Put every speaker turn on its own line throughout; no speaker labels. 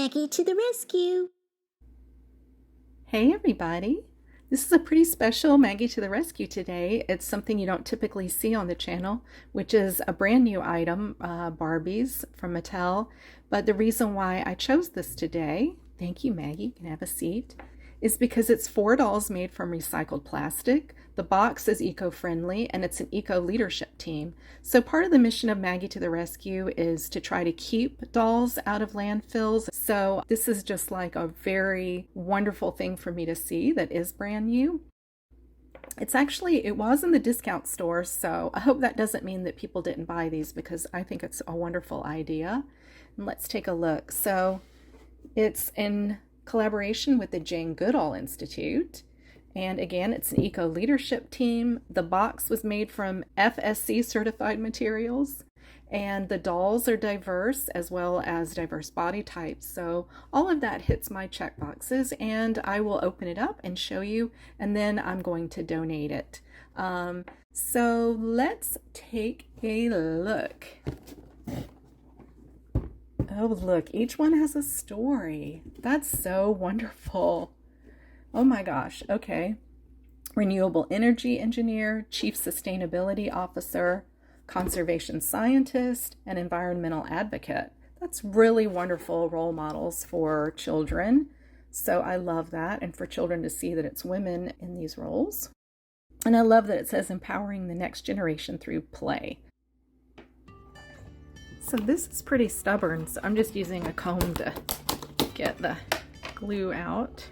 Maggie to the rescue!
Hey everybody! This is a pretty special Maggie to the Rescue today. It's something you don't typically see on the channel, which is a brand new item, Barbies from Mattel. But the reason why I chose this today, thank you Maggie, you can have a seat, is because it's 4 dolls made from recycled plastic. The box is eco-friendly and it's an eco-leadership team. So part of the mission of Maggie to the Rescue is to try to keep dolls out of landfills. So this is just like a very wonderful thing for me to see that is brand new. It was in the discount store, so I hope that doesn't mean that people didn't buy these because I think it's a wonderful idea. And let's take a look. So it's in collaboration with the Jane Goodall Institute. And again, it's an eco-leadership team. The box was made from FSC certified materials, and the dolls are diverse as well as diverse body types. So all of that hits my check boxes, and I will open it up and show you, and then I'm going to donate it. So let's take a look. Oh, look, each one has a story. That's so wonderful. Oh my gosh, okay. Renewable energy engineer, chief sustainability officer, conservation scientist, and environmental advocate. That's really wonderful role models for children. So I love that, and for children to see that it's women in these roles. And I love that it says empowering the next generation through play. So this is pretty stubborn, so I'm just using a comb to get the glue out.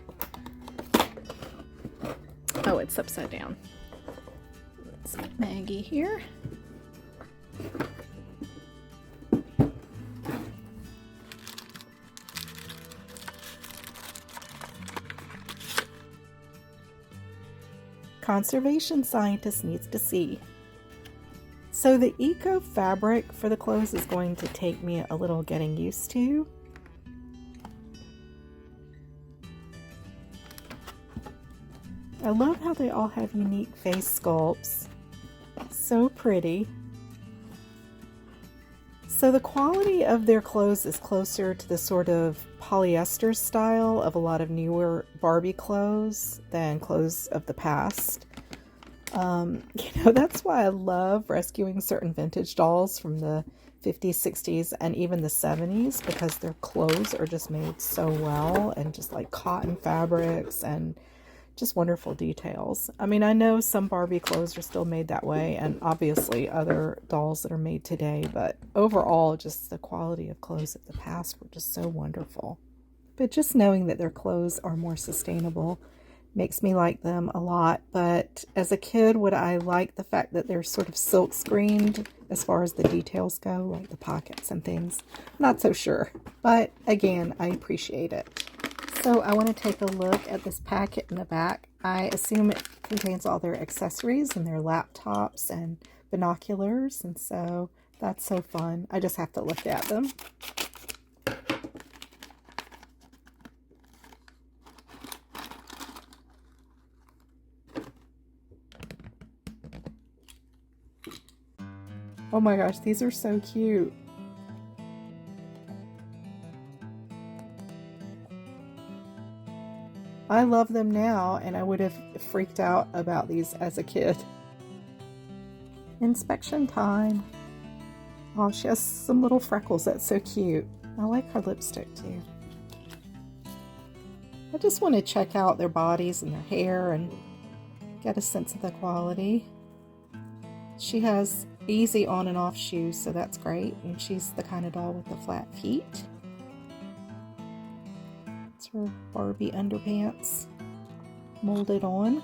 Oh, it's upside down. Let's get Maggie here. Conservation scientist needs to see. So the eco fabric for the clothes is going to take me a little getting used to. I love how they all have unique face sculpts. So pretty. So the quality of their clothes is closer to the sort of polyester style of a lot of newer Barbie clothes than clothes of the past. That's why I love rescuing certain vintage dolls from the 50s, 60s, and even the 70s, because their clothes are just made so well, and just like cotton fabrics and just wonderful details. I mean, I know some Barbie clothes are still made that way, and obviously other dolls that are made today, but overall, just the quality of clothes of the past were just so wonderful. But just knowing that their clothes are more sustainable makes me like them a lot. But as a kid, would I like the fact that they're sort of silk screened as far as the details go, like the pockets and things? Not so sure, but again, I appreciate it. So I want to take a look at this packet in the back. I assume it contains all their accessories and their laptops and binoculars, and so that's so fun. I just have to look at them. Oh my gosh, these are so cute. I love them now, and I would have freaked out about these as a kid. Inspection time. Oh, she has some little freckles. That's so cute. I like her lipstick too. I just want to check out their bodies and their hair and get a sense of the quality. She has easy on and off shoes, so that's great. And she's the kind of doll with the flat feet. It's her Barbie underpants molded on.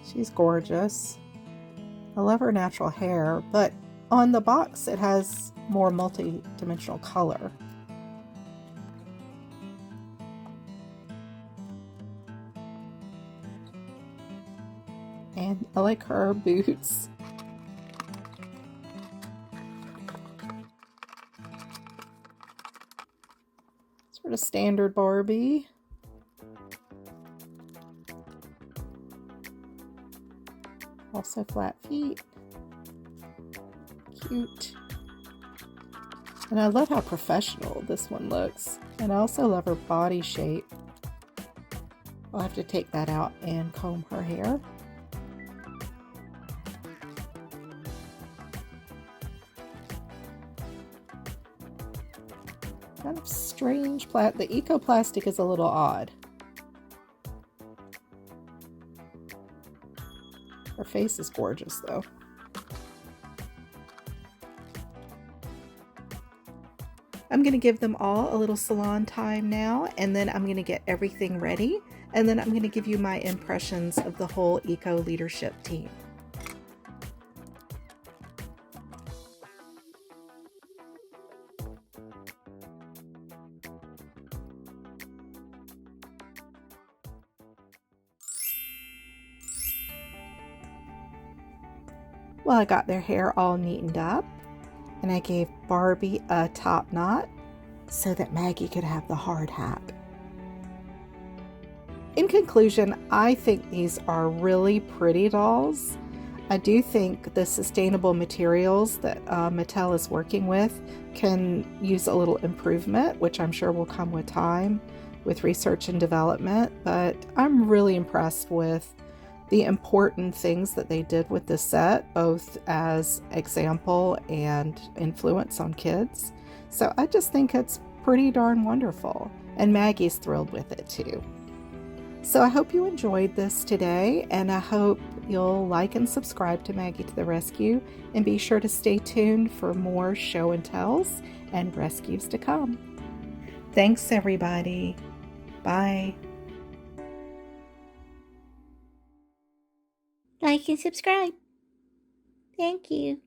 She's gorgeous. I love her natural hair, but on the box it has more multi-dimensional color. And I like her boots. Sort of standard Barbie. Also flat feet. Cute. And I love how professional this one looks. And I also love her body shape. I'll have to take that out and comb her hair. Kind of strange the eco plastic is a little odd. Her face is gorgeous though. I'm going to give them all a little salon time now, and then I'm going to get everything ready, and then I'm going to give you my impressions of the whole eco leadership team. Well, I got their hair all neatened up, and I gave Barbie a top knot so that Maggie could have the hard hat. In conclusion, I think these are really pretty dolls. I do think the sustainable materials that Mattel is working with can use a little improvement, which I'm sure will come with time, with research and development, but I'm really impressed with the important things that they did with this set, both as example and influence on kids. So I just think it's pretty darn wonderful, and Maggie's thrilled with it too. So I hope you enjoyed this today, and I hope you'll like and subscribe to Maggie to the Rescue, and be sure to stay tuned for more show and tells and rescues to come. Thanks everybody. Bye.
Like and subscribe. Thank you.